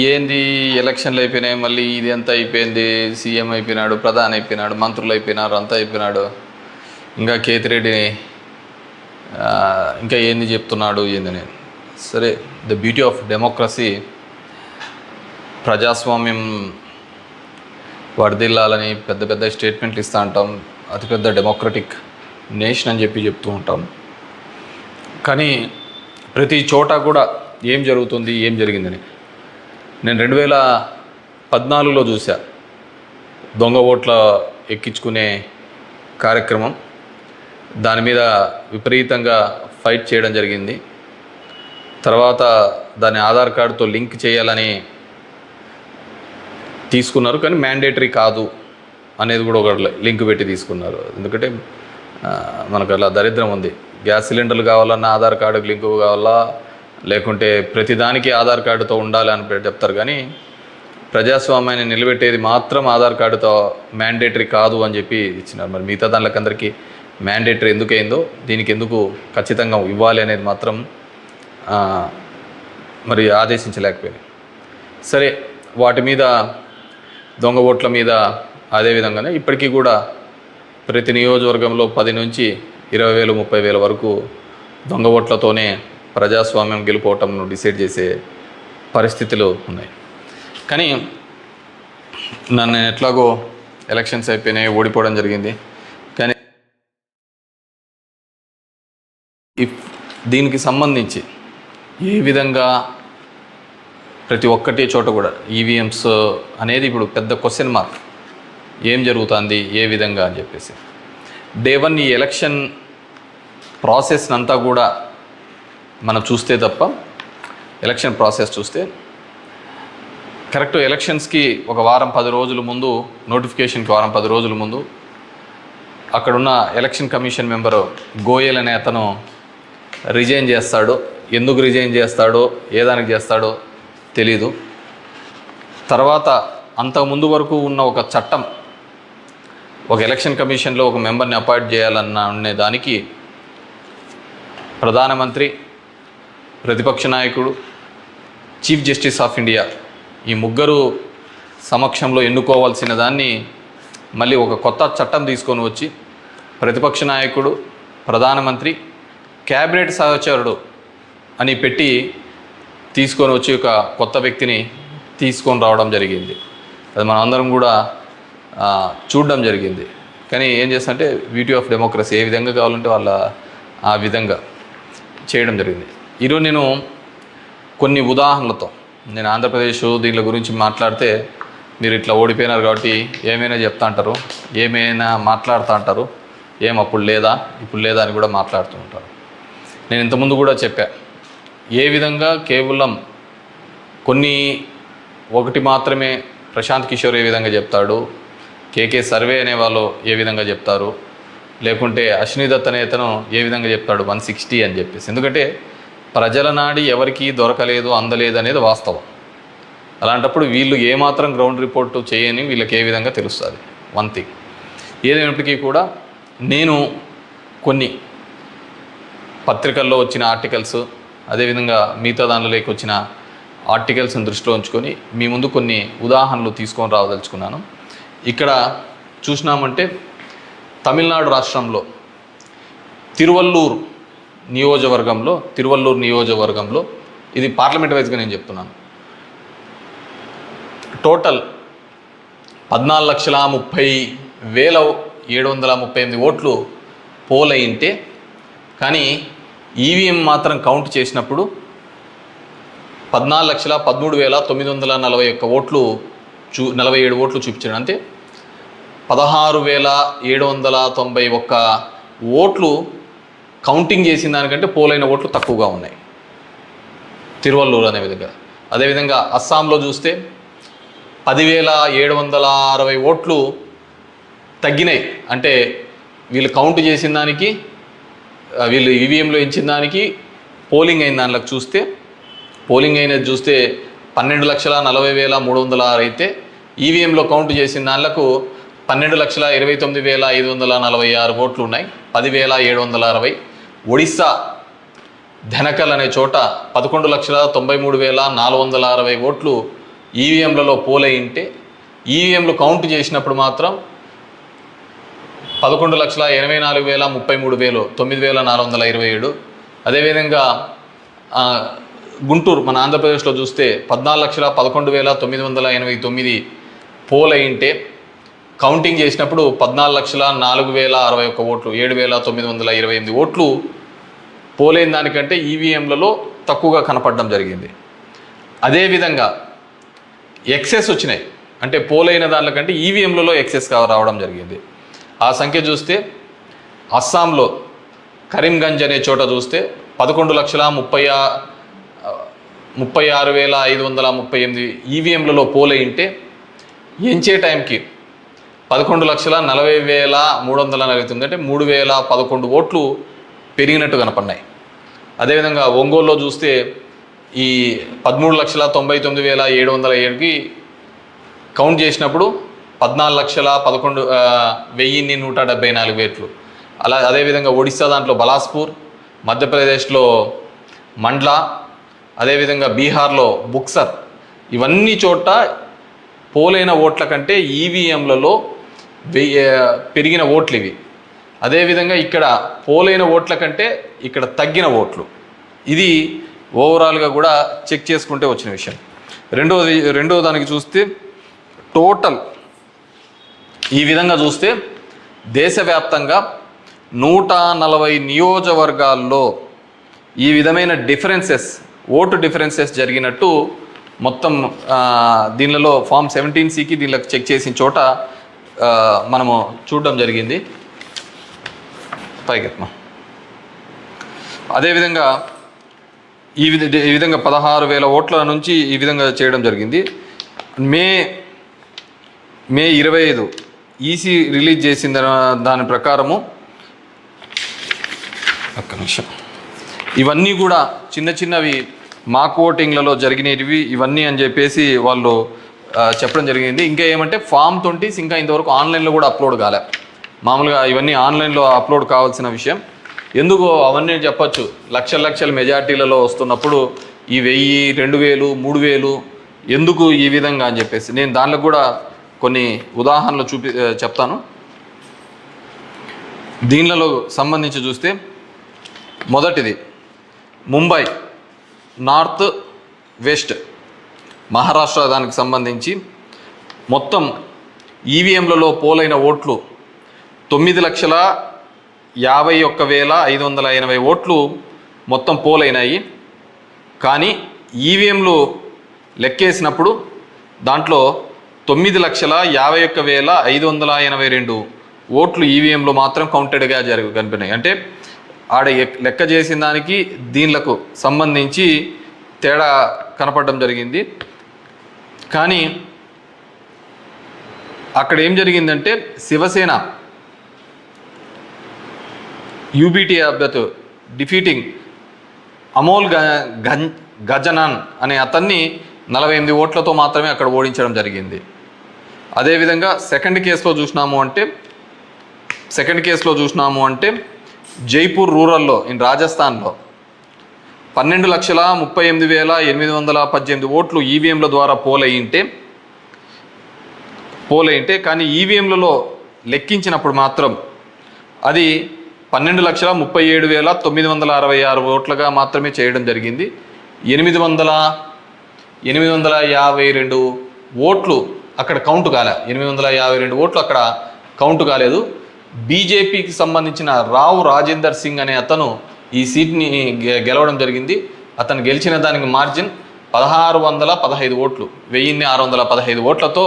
ఏంది ఎలక్షన్లు అయిపోయినాయి, మళ్ళీ ఇది అంతా అయిపోయింది, సీఎం అయిపోయినాడు, ప్రధాని అయిపోయినాడు, మంత్రులు అయిపోయినారు, అంతా అయిపోయినాడు, ఇంకా కేతిరెడ్డిని ఇంకా ఏంది చెప్తున్నాడు ఏందని. సరే, ద బ్యూటీ ఆఫ్ డెమోక్రసీ, ప్రజాస్వామ్యం వర్ధిల్లాలని పెద్ద పెద్ద స్టేట్మెంట్లు ఇస్తూ ఉంటాం, అతిపెద్ద డెమోక్రటిక్ నేషన్ అని చెప్తూ ఉంటాం. కానీ ప్రతి చోట కూడా ఏం జరుగుతుంది, ఏం జరిగిందని నేను 2014లో చూసా. దొంగ ఓట్ల ఎక్కించుకునే కార్యక్రమం, దాని మీద విపరీతంగా ఫైట్ చేయడం జరిగింది. తర్వాత దాన్ని ఆధార్ కార్డుతో లింక్ చేయాలని తీసుకున్నారు, కానీ మ్యాండేటరీ కాదు అనేది కూడా ఒక లింక్ పెట్టి తీసుకున్నారు. ఎందుకంటే మనకు అలా దరిద్రం ఉంది. గ్యాస్ సిలిండర్లు కావాలన్నా ఆధార్ కార్డుకి లింకు కావాలా, లేకుంటే ప్రతిదానికి ఆధార్ కార్డుతో ఉండాలి అని చెప్తారు. కానీ ప్రజాస్వామ్యాన్ని నిలబెట్టేది మాత్రం ఆధార్ కార్డుతో మ్యాండేటరీ కాదు అని చెప్పి ఇచ్చినారు. మరి మిగతా దానికందరికీ మ్యాండేటరీ ఎందుకైందో, దీనికి ఎందుకు ఖచ్చితంగా ఇవ్వాలి అనేది మాత్రం మరి ఆదేశించలేకపోయింది. సరే, వాటి మీద, దొంగ ఓట్ల మీద అదేవిధంగానే ఇప్పటికీ కూడా ప్రతి నియోజకవర్గంలో 10 నుంచి 20,000 30,000 వరకు దొంగ ఓట్లతోనే ప్రజాస్వామ్యం గెలుపోవటంను డిసైడ్ చేసే పరిస్థితులు ఉన్నాయి. కానీ నన్ను ఎట్లాగో ఎలక్షన్స్ అయిపోయినాయి, ఓడిపోవడం జరిగింది. కానీ దీనికి సంబంధించి ఏ విధంగా ప్రతి ఒక్కటి చోట కూడా ఈవీఎంస్ అనేది ఇప్పుడు పెద్ద క్వశ్చన్ మార్క్. ఏం జరుగుతుంది, ఏ విధంగా అని చెప్పేసి డే 1 ఈ ఎలక్షన్ ప్రాసెస్ అంతా కూడా మనం చూస్తే తప్ప, ఎలక్షన్ ప్రాసెస్ చూస్తే కరెక్ట్ ఎలక్షన్స్కి ఒక వారం 10 రోజుల ముందు, నోటిఫికేషన్కి వారం 10 రోజుల ముందు అక్కడున్న ఎలక్షన్ కమిషన్ మెంబరు గోయల్ అనే అతను రిజైన్ చేస్తాడు. ఎందుకు రిజైన్ చేస్తాడో, ఏ దానికి చేస్తాడో తెలీదు. తర్వాత అంతకుముందు వరకు ఉన్న ఒక చట్టం, ఒక ఎలక్షన్ కమిషన్లో ఒక మెంబర్ని అపాయింట్ చేయాలనే దానికి ప్రధానమంత్రి, ప్రతిపక్ష నాయకుడు, చీఫ్ జస్టిస్ ఆఫ్ ఇండియా ఈ ముగ్గురు సమక్షంలో ఎన్నుకోవాల్సిన దాన్ని మళ్ళీ ఒక కొత్త చట్టం తీసుకొని వచ్చి ప్రతిపక్ష నాయకుడు, ప్రధానమంత్రి, క్యాబినెట్ సహచరుడు అని పెట్టి తీసుకొని వచ్చి ఒక కొత్త వ్యక్తిని తీసుకొని రావడం జరిగింది. అది మనం అందరం కూడా చూడడం జరిగింది. కానీ ఏం చేస్తుంటే బ్యూటీ ఆఫ్ డెమోక్రసీ, ఏ విధంగా కావాలంటే వాళ్ళ ఆ విధంగా చేయడం జరిగింది. ఈరోజు నేను కొన్ని ఉదాహరణలతో, నేను ఆంధ్రప్రదేశ్ దీని గురించి మాట్లాడితే మీరు ఇట్లా ఓడిపోయినారు కాబట్టి ఏమైనా చెప్తా అంటారు, ఏమైనా మాట్లాడుతూ అంటారు, ఏం అప్పుడు లేదా ఇప్పుడు లేదా అని కూడా మాట్లాడుతూ ఉంటారు. నేను ఇంతకుముందు కూడా చెప్పా, ఏ విధంగా కేవలం ఒకటి మాత్రమే ప్రశాంత్ కిషోర్ ఏ విధంగా చెప్తాడు, కేకే సర్వే అనే వాళ్ళు ఏ విధంగా చెప్తారు, లేకుంటే అశ్విని దత్ అనే అతను ఏ విధంగా చెప్తాడు 160 అని చెప్పేసి. ఎందుకంటే ప్రజల నాడి ఎవరికి దొరకలేదు, అందలేదు అనేది వాస్తవం. అలాంటప్పుడు వీళ్ళు ఏమాత్రం గ్రౌండ్ రిపోర్టు చేయని వీళ్ళకి ఏ విధంగా తెలుస్తుంది. వన్ థింగ్ ఏదైనప్పటికీ కూడా నేను కొన్ని పత్రికల్లో వచ్చిన ఆర్టికల్స్, అదేవిధంగా మిగతా దానిలోకి వచ్చిన ఆర్టికల్స్ని దృష్టిలో ఉంచుకొని మీ ముందు కొన్ని ఉదాహరణలు తీసుకొని రావదలుచుకున్నాను. ఇక్కడ చూసినామంటే తమిళనాడు రాష్ట్రంలో తిరువల్లూరు నియోజకవర్గంలో ఇది పార్లమెంట్ వైజ్గా నేను చెప్తున్నాను, టోటల్ 14,30,738 ఓట్లు పోల్ అయింటే, కానీ ఈవీఎం మాత్రం కౌంట్ చేసినప్పుడు 14,13,941 ఓట్లు 47 ఓట్లు చూపించాడు. అంటే 16,791 ఓట్లు కౌంటింగ్ చేసిన దానికంటే పోలైన ఓట్లు తక్కువగా ఉన్నాయి తిరువల్లూరు అనే విధంగా. అదేవిధంగా అస్సాంలో చూస్తే 10,760 ఓట్లు తగ్గినాయి. అంటే వీళ్ళు కౌంట్ చేసిన దానికి, వీళ్ళు ఈవీఎంలో ఇచ్చిన దానికి పోలింగ్ అయిన దానిలోకి చూస్తే, పోలింగ్ అయినది చూస్తే 12,40,306 అయితే ఈవీఎంలో కౌంట్ చేసిన దానిలకు 12,29,546 ఓట్లు ఉన్నాయి, 10,760. ఒడిస్సా ధనకల్ అనే చోట 11,93,460 ఓట్లు ఈవీఎంలలో పోలై ఉంటే ఈవీఎంలు కౌంట్ చేసినప్పుడు మాత్రం 11,84,033 9,427. అదేవిధంగా గుంటూరు మన ఆంధ్రప్రదేశ్లో చూస్తే 14,11,989 పోల్ అయింటే కౌంటింగ్ చేసినప్పుడు 14,04,061 ఓట్లు 7,928 ఓట్లు పోలైన దానికంటే ఈవీఎంలలో తక్కువగా కనపడడం జరిగింది. అదేవిధంగా ఎక్సెస్ వచ్చినాయి, అంటే పోలైన దానికంటే ఈవీఎంలలో ఎక్సెస్ రావడం జరిగింది. ఆ సంఖ్య చూస్తే అస్సాంలో కరీంగంజ్ అనే చోట చూస్తే 11,36,538 ఈవీఎంలలో పోలైంటే ఎంచే టైంకి 11,40,349 అంటే 3,011 ఓట్లు పెరిగినట్టు కనపడినాయి. అదేవిధంగా ఒంగోలులో చూస్తే ఈ 13,99,707కి కౌంట్ చేసినప్పుడు 14,11,174 ఓట్లు. అదేవిధంగా ఒడిస్సా దాంట్లో బలాస్పూర్, మధ్యప్రదేశ్లో మండ్లా, అదేవిధంగా బీహార్లో బుక్సర్, ఇవన్నీ చోట పోలైన ఓట్ల కంటే ఈవీఎంలలో పెరిగిన ఓట్లు ఇవి. అదేవిధంగా ఇక్కడ పోలైన ఓట్ల కంటే ఇక్కడ తగ్గిన ఓట్లు. ఇది ఓవరాల్గా కూడా చెక్ చేసుకుంటే వచ్చిన విషయం. రెండో దానికి చూస్తే టోటల్ ఈ విధంగా చూస్తే దేశవ్యాప్తంగా 140 నియోజకవర్గాల్లో ఈ విధమైన ఓటు డిఫరెన్సెస్ జరిగినట్టు మొత్తం దీనిలో ఫామ్ 17సికి దీనిలో చెక్ చేసిన చోట మనము చూడడం జరిగింది. పైకెత్మ అదేవిధంగా ఈ విధంగా 16,000 ఓట్ల నుంచి ఈ విధంగా చేయడం జరిగింది. మే 25 ఈసీ రిలీజ్ చేసిన దాని ప్రకారము ఒక్క నిమిషం, ఇవన్నీ కూడా చిన్నవి మాక్ ఓటింగ్లలో జరిగినవి ఇవన్నీ అని చెప్పేసి వాళ్ళు చెప్పడం జరిగింది. ఇంకా ఏమంటే ఫామ్ 20 ఇంకా ఇంతవరకు ఆన్లైన్లో కూడా అప్లోడ్ కాలే. మామూలుగా ఇవన్నీ ఆన్లైన్లో అప్లోడ్ కావాల్సిన విషయం. ఎందుకో అవన్నీ చెప్పచ్చు, లక్షల మెజార్టీలలో వస్తున్నప్పుడు ఈ 1000, 2000, 3000 ఎందుకు ఈ విధంగా అని చెప్పేసి నేను దానిలో కూడా కొన్ని ఉదాహరణలు చెప్తాను. దీనిలో సంబంధించి చూస్తే మొదటిది ముంబై నార్త్ వెస్ట్ మహారాష్ట్ర దానికి సంబంధించి మొత్తం ఈవీఎంలలో పోలైన ఓట్లు 9,51,580 ఓట్లు మొత్తం పోలైనాయి. కానీ ఈవీఎంలు లెక్కేసినప్పుడు దాంట్లో 9,51,582 ఓట్లు ఈవీఎంలో మాత్రం కౌంటెడ్గా కనిపినాయి. అంటే ఆడ లెక్క చేసిన దానికి దీనిలకు సంబంధించి తేడా కనపడడం జరిగింది. కానీ అక్కడ ఏం జరిగిందంటే శివసేన యూబీటీ అభ్యర్థి డిఫీటింగ్ అమోల్ గజనాన్ అనే అతన్ని 48 ఓట్లతో మాత్రమే అక్కడ ఓడించడం జరిగింది. అదేవిధంగా సెకండ్ కేసులో చూసినాము అంటే జైపూర్ రూరల్లో రాజస్థాన్లో 12,38,818 ఓట్లు ఈవీఎంల ద్వారా పోలైంటే కానీ ఈవీఎంలలో లెక్కించినప్పుడు మాత్రం అది 12,37,966 ఓట్లుగా మాత్రమే చేయడం జరిగింది. 852 ఓట్లు అక్కడ కౌంట్ కాలే. 852 ఓట్లు అక్కడ కౌంట్ కాలేదు. బీజేపీకి సంబంధించిన రావు రాజేందర్ సింగ్ అనే అతను ఈ సీట్ని గెలవడం జరిగింది. అతను గెలిచిన దానికి మార్జిన్ 1,615 ఓట్లు, 1,615 ఓట్లతో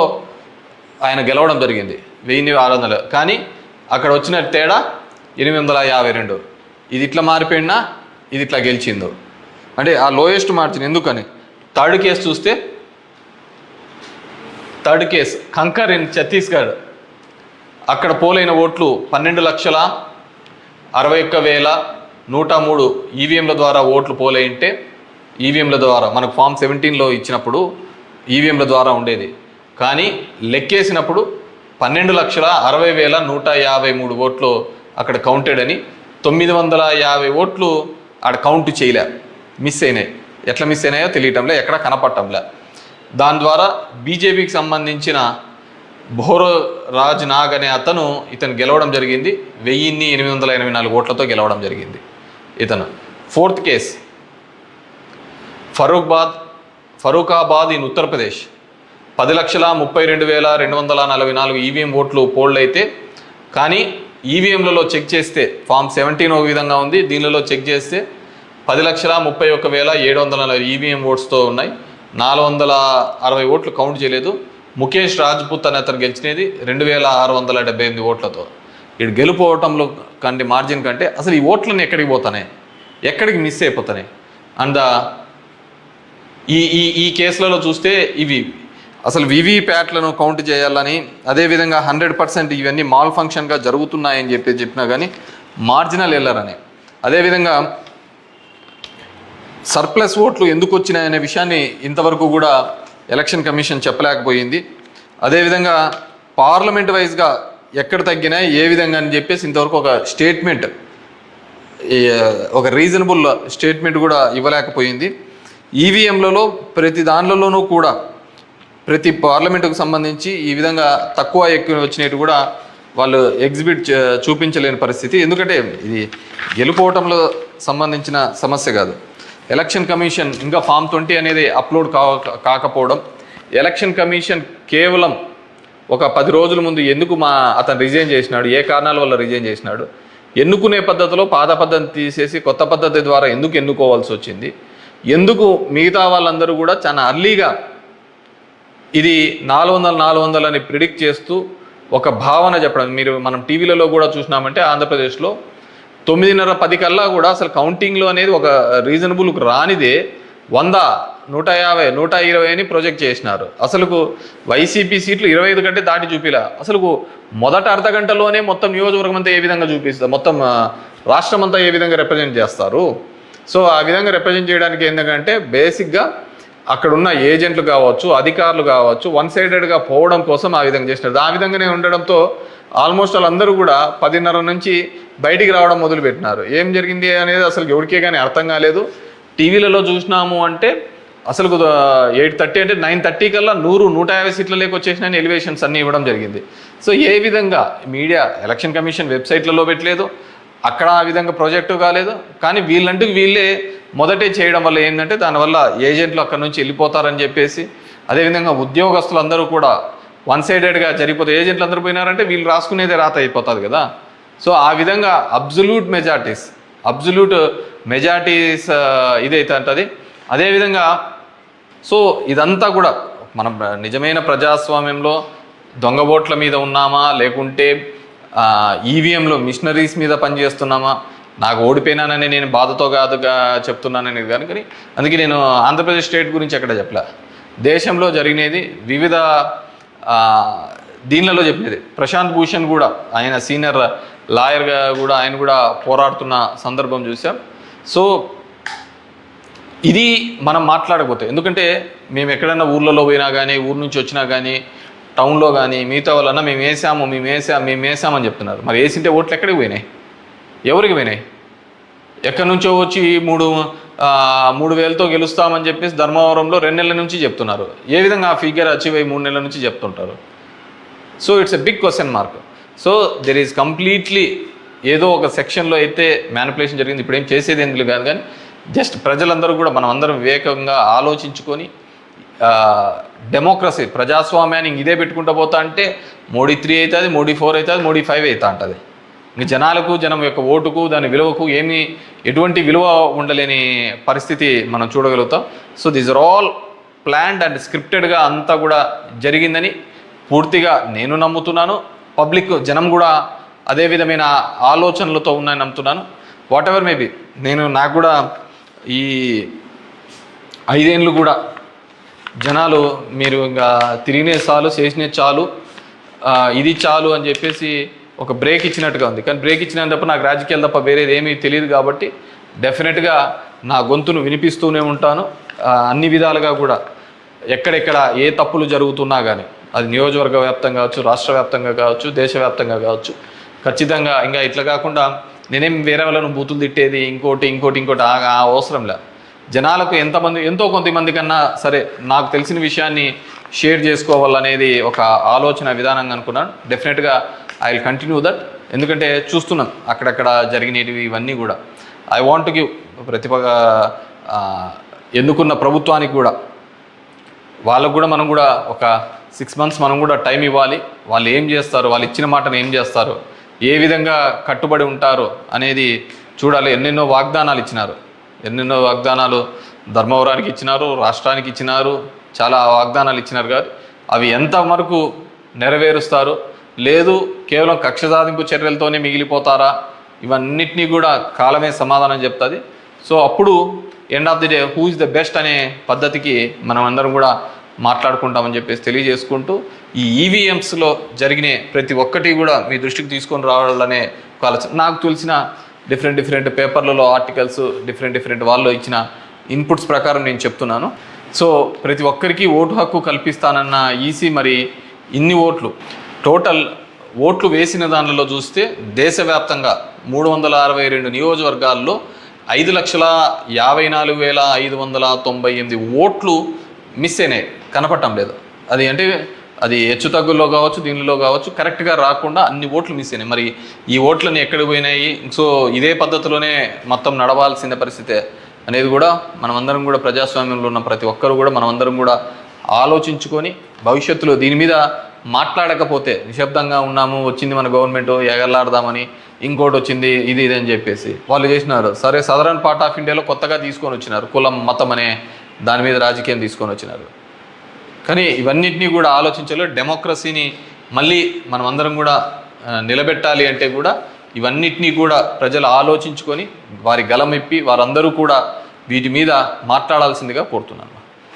ఆయన గెలవడం జరిగింది. 1,600. కానీ అక్కడ వచ్చిన తేడా 852. ఇది ఇట్లా మారిపోయినా ఇది ఇట్లా గెలిచిందో అంటే ఆ లోయెస్ట్ మార్జిన్. ఎందుకని థర్డ్ కేసు చూస్తే కంకర్ ఇన్ ఛత్తీస్గఢ్ అక్కడ పోలైన ఓట్లు 12,61,103 ఈవీఎంల ద్వారా ఓట్లు పోలైంటే ఈవీఎంల ద్వారా మనకు ఫామ్ 17లో ఇచ్చినప్పుడు ఈవీఎంల ద్వారా ఉండేది. కానీ లెక్కేసినప్పుడు 12,60,153 ఓట్లు అక్కడ కౌంటెడ్ అని 950 ఓట్లు ఆడ కౌంట్ చేయలే, మిస్ అయినాయి. ఎట్లా మిస్ అయినాయో తెలియటంలే, ఎక్కడ కనపడటంలే. దాని ద్వారా బీజేపీకి సంబంధించిన భోరో రాజ్ నాగ్ అనే ఇతను గెలవడం జరిగింది. 1884 ఓట్లతో గెలవడం జరిగింది ఇతను. Fourth case Farrukhabad in Uttar Pradesh. 10,32,244 EVM ఓట్లు పోల్డ్ అయితే, కానీ ఈవీఎంలలో చెక్ చేస్తే ఫామ్ 17 ఒక విధంగా ఉంది, దీనిలో చెక్ చేస్తే 10,31,740 ఈవీఎం ఓట్స్తో ఉన్నాయి. 460 ఓట్లు కౌంట్ చేయలేదు. ముఖేష్ రాజ్పుత్ అనే అతను గెలిచినది 2,678 ఓట్లతో. ఇటు గెలుపోవటంలో కంటే మార్జిన్ కంటే అసలు ఈ ఓట్లన్నీ ఎక్కడికి పోతున్నాయి, ఎక్కడికి మిస్ అయిపోతున్నాయి. అండ్ ఈ కేసులలో చూస్తే ఇవి అసలు వివిప్యాట్లను కౌంట్ చేయాలని, అదేవిధంగా 100% ఇవన్నీ మాల్ ఫంక్షన్గా జరుగుతున్నాయని చెప్పినా కానీ మార్జినల్ ఎర్రర్ అని, అదేవిధంగా సర్ప్లస్ ఓట్లు ఎందుకు వచ్చినాయనే విషయాన్ని ఇంతవరకు కూడా ఎలక్షన్ కమిషన్ చెప్పలేకపోయింది. అదేవిధంగా పార్లమెంట్ వైజ్గా ఎక్కడ తగ్గినాయి ఏ విధంగా అని చెప్పేసి ఇంతవరకు ఒక స్టేట్మెంట్, ఒక రీజనబుల్ స్టేట్మెంట్ కూడా ఇవ్వలేకపోయింది. ఈవీఎంలలో ప్రతి దానిలోనూ కూడా ప్రతి పార్లమెంటుకు సంబంధించి ఈ విధంగా తక్కువ ఎక్కువ వచ్చినట్టు కూడా వాళ్ళు చూపించలేని పరిస్థితి. ఎందుకంటే ఇది గెలుపోవటంలో సంబంధించిన సమస్య కాదు. ఎలక్షన్ కమిషన్ ఇంకా ఫామ్ 20 అనేది అప్లోడ్ కాకపోవడం, ఎలక్షన్ కమిషన్ కేవలం ఒక 10 రోజుల ముందు ఎందుకు అతను రిజైన్ చేసినాడు, ఏ కారణాల వల్ల రిజైన్ చేసినాడు, ఎన్నుకునే పద్ధతిలో పాత పద్ధతిని తీసేసి కొత్త పద్ధతి ద్వారా ఎందుకు ఎన్నుకోవాల్సి వచ్చింది, ఎందుకు మిగతా వాళ్ళందరూ కూడా చాలా అర్లీగా ఇది 400 అని ప్రిడిక్ట్ చేస్తూ ఒక భావన చెప్పడం. మనం టీవీలలో కూడా చూసినామంటే ఆంధ్రప్రదేశ్లో 9:30-10 కల్లా కూడా అసలు కౌంటింగ్లో అనేది ఒక రీజనబుల్ రానిదే 100, 150, 120 అని ప్రొజెక్ట్ చేసినారు. అసలుకు వైసీపీ సీట్లు 25 కంటే దాటి చూపిలా. అసలుకు మొదట అర్ధ గంటలోనే మొత్తం నియోజకవర్గం అంతా ఏ విధంగా చూపిస్తారు, మొత్తం రాష్ట్రం అంతా ఏ విధంగా రిప్రజెంట్ చేస్తారు. సో ఆ విధంగా రిప్రజెంట్ చేయడానికి ఏంటంటే బేసిక్గా అక్కడున్న ఏజెంట్లు కావచ్చు, అధికారులు కావచ్చు, వన్ సైడెడ్గా పోవడం కోసం ఆ విధంగా చేసినారు. ఆ విధంగానే ఉండడంతో ఆల్మోస్ట్ వాళ్ళందరూ కూడా 10:30 నుంచి బయటికి రావడం మొదలుపెట్టినారు. ఏం జరిగింది అనేది అసలు ఎవరికే కానీ అర్థం కాలేదు. టీవీలలో చూసినాము అంటే అసలు 8:30 అంటే 9:30 కల్లా 100-150 సీట్ల లేక వచ్చేసినాయని ఎలివేషన్స్ అన్నీ ఇవ్వడం జరిగింది. సో ఏ విధంగా మీడియా ఎలక్షన్ కమిషన్ వెబ్సైట్లలో పెట్టలేదు, అక్కడ ఆ విధంగా ప్రాజెక్టు కాలేదు. కానీ వీళ్ళే మొదటే చేయడం వల్ల ఏంటంటే దానివల్ల ఏజెంట్లు అక్కడ నుంచి వెళ్ళిపోతారని చెప్పేసి, అదేవిధంగా ఉద్యోగస్తులు అందరూ కూడా వన్ సైడెడ్గా జరిగిపోతే ఏజెంట్లు అందరూ పోయినారంటే వీళ్ళు రాసుకునేదే రాత అయిపోతుంది కదా. సో ఆ విధంగా అబ్జల్యూట్ మెజారిటీస్ ఇదైతే అంటది. అదేవిధంగా సో ఇదంతా కూడా మనం నిజమైన ప్రజాస్వామ్యంలో దొంగ ఓట్ల మీద ఉన్నామా, లేకుంటే ఈవీఎంలో మిషనరీస్ మీద పనిచేస్తున్నామా, నాకు ఓడిపోయినానని నేను బాధతో కాదుగా చెప్తున్నానని కానీ అందుకే నేను ఆంధ్రప్రదేశ్ స్టేట్ గురించి ఎక్కడ చెప్పలే. దేశంలో జరిగినది వివిధ దీనిలలో చెప్పినది. ప్రశాంత్ భూషణ్ కూడా ఆయన సీనియర్ లాయర్గా కూడా ఆయన కూడా పోరాడుతున్న సందర్భం చూసాం. సో ఇది మనం మాట్లాడకపోతే, ఎందుకంటే మేము ఎక్కడైనా ఊర్లలో పోయినా కానీ, ఊరు నుంచి వచ్చినా కానీ, టౌన్లో కానీ మిగతా వాళ్ళన్నా మేము వేసామని చెప్తున్నారు. మరి వేసింటే ఓట్లు ఎక్కడికి పోయినాయి, ఎవరికి పోయినాయి? ఎక్కడి నుంచో వచ్చి 3,000తో గెలుస్తామని చెప్పేసి ధర్మవరంలో 2 నెలల నుంచి చెప్తున్నారు. ఏ విధంగా ఆ ఫిగర్ అచీవ్ అయ్యి 3 నెలల నుంచి చెప్తుంటారు? So it's a big question mark. So there is completely ఏదో ఒక సెక్షన్లో అయితే మ్యానిపులేషన్ జరిగింది. ఇప్పుడు ఏం చేసేది ఎందుకు కాదు, కానీ జస్ట్ ప్రజలందరూ కూడా మనం అందరం వివేకంగా ఆలోచించుకొని డెమోక్రసీ ప్రజాస్వామ్యాన్ని ఇదే పెట్టుకుంటూ పోతా అంటే మోడీ 3 అవుతుంది, మోడీ 4 అవుతుంది, మోడీ 5 అవుతా ఉంటుంది. ఇంక జనం యొక్క ఓటుకు దాని విలువకు ఎటువంటి విలువ ఉండలేని పరిస్థితి మనం చూడగలుగుతాం. So these are all planned and స్క్రిప్టెడ్గా అంతా కూడా జరిగిందని పూర్తిగా నేను నమ్ముతున్నాను. పబ్లిక్ జనం కూడా అదే విధమైన ఆలోచనలతో ఉన్నాయని నమ్ముతున్నాను. వాట్ ఎవర్ మేబీ నాకు కూడా ఈ 5 ఏళ్ళు కూడా జనాలు మీరు ఇంకా తిరిగినే చాలు, చేసినే చాలు, ఇది చాలు అని చెప్పేసి ఒక బ్రేక్ ఇచ్చినట్టుగా ఉంది. కానీ బ్రేక్ ఇచ్చినంత తప్ప నాకు రాజకీయాలు తప్ప వేరేది ఏమీ తెలియదు కాబట్టి డెఫినెట్గా నా గొంతును వినిపిస్తూనే ఉంటాను. అన్ని విధాలుగా కూడా ఎక్కడెక్కడ ఏ తప్పులు జరుగుతున్నా కానీ, అది నియోజకవర్గ వ్యాప్తంగా కావచ్చు, రాష్ట్ర వ్యాప్తంగా కావచ్చు, దేశవ్యాప్తంగా కావచ్చు, ఖచ్చితంగా ఇంకా ఇట్లా కాకుండా నేనేం వేరే వాళ్ళను బూతులు తిట్టేది ఇంకోటి ఆ అవసరం లే. జనాలకు ఎంతో కొంతమంది కన్నా సరే నాకు తెలిసిన విషయాన్ని షేర్ చేసుకోవాలనేది ఒక ఆలోచన విధానంగా అనుకున్నాను. డెఫినెట్గా ఐ విల్ కంటిన్యూ దట్. ఎందుకంటే చూస్తున్నాం అక్కడక్కడ జరిగినవి ఇవన్నీ కూడా. ఐ వాంట్ టు గివ్ ఎన్నుకున్న ప్రభుత్వానికి కూడా వాళ్ళకు కూడా మనం కూడా ఒక 6 months మనం కూడా టైం ఇవ్వాలి. వాళ్ళు ఏం చేస్తారు, వాళ్ళు ఇచ్చిన మాటను ఏం చేస్తారు, ఏ విధంగా కట్టుబడి ఉంటారు అనేది చూడాలి. ఎన్నెన్నో వాగ్దానాలు ధర్మవరానికి ఇచ్చినారు, రాష్ట్రానికి ఇచ్చినారు, చాలా వాగ్దానాలు ఇచ్చినారు కాదు అవి ఎంతవరకు నెరవేరుస్తారు, లేదు కేవలం కక్ష సాధింపు చర్యలతోనే మిగిలిపోతారా, ఇవన్నిటినీ కూడా కాలమే సమాధానం చెప్తుంది. సో అప్పుడు end of the day who is the best అనే పద్ధతికి మనం అందరం కూడా మాట్లాడుకుంటామని చెప్పేసి తెలియజేసుకుంటూ, ఈ ఈవీఎంస్లో జరిగిన ప్రతి ఒక్కటి కూడా మీ దృష్టికి తీసుకొని రావాలనే ఒక ఆలోచన. నాకు తెలిసిన డిఫరెంట్ పేపర్లలో ఆర్టికల్స్ డిఫరెంట్ వాళ్ళు ఇచ్చిన ఇన్పుట్స్ ప్రకారం నేను చెప్తున్నాను. సో ప్రతి ఒక్కరికి ఓటు హక్కు కల్పిస్తానన్న ఈసీ మరి ఇన్ని టోటల్ ఓట్లు వేసిన దానిలో చూస్తే దేశవ్యాప్తంగా 362 నియోజకవర్గాల్లో 5,54,598 ఓట్లు మిస్ అయినాయి, కనపడటం లేదు. అది అంటే అది హెచ్చు తగ్గుల్లో కావచ్చు, దీనిలో కావచ్చు, కరెక్ట్గా రాకుండా అన్ని ఓట్లు మిస్ అయినాయి. మరి ఈ ఓట్లని ఎక్కడికి పోయినాయి? సో ఇదే పద్ధతిలోనే మొత్తం నడవాల్సిన పరిస్థితే అనేది కూడా మనమందరం కూడా ప్రజాస్వామ్యంలో ఉన్న ప్రతి ఒక్కరు కూడా మనమందరం కూడా ఆలోచించుకొని భవిష్యత్తులో దీని మీద మాట్లాడకపోతే నిశ్శబ్దంగా ఉన్నాము, వచ్చింది మన గవర్నమెంట్ ఎగలాడదామని, ఇంకోటి వచ్చింది ఇది అని చెప్పేసి వాళ్ళు చేసినారు. సరే సదరన్ పార్ట్ ఆఫ్ ఇండియాలో కొత్తగా తీసుకొని వచ్చినారు, కులం మతం అనే దాని మీద రాజకీయం తీసుకొని వచ్చినారు. కానీ ఇవన్నిటినీ కూడా ఆలోచించాలి. డెమోక్రసీని మళ్ళీ మనం అందరం కూడా నిలబెట్టాలి అంటే కూడా ఇవన్నిటినీ కూడా ప్రజలు ఆలోచించుకొని వారి గలమిప్పి వారందరూ కూడా వీటి మీద మాట్లాడాల్సిందిగా కోరుతున్నాను.